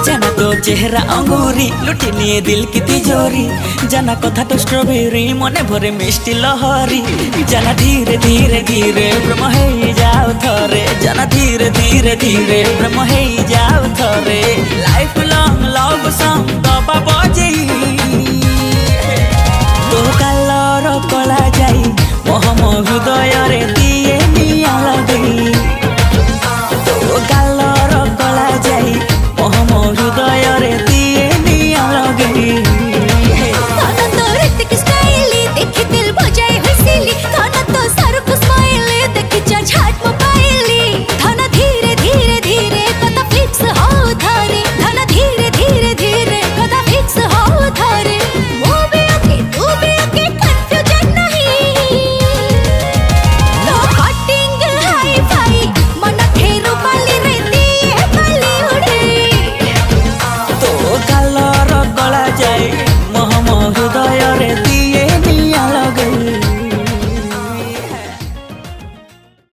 जाना तो चेहरा अंगूरी लुटी निये दिल की तिजोरी जाना कथा तो स्ट्रॉबेरी मने भरे मिष्टी लहरी जाना धीरे धीरे धीरे प्रेम हे जाओ थरे जाना धीरे धीरे धीरे प्रेम हे जाओ थरे लाइफ लॉन्ग लव सॉन्ग दबा बजे तो कालर कला जाई मोहम हृदय रे दिए निया लगे तो कालर कला जाई मोहम हृदय रे दिए निया लगे खाना तो ऋतिक स्टाइल देखी दिल बजाए हुइसिली खाना तो शाहरुख स्माइल देखी झाट मोबाइल खाना धीरे धीरे धीरे कता फिक्स हो धरे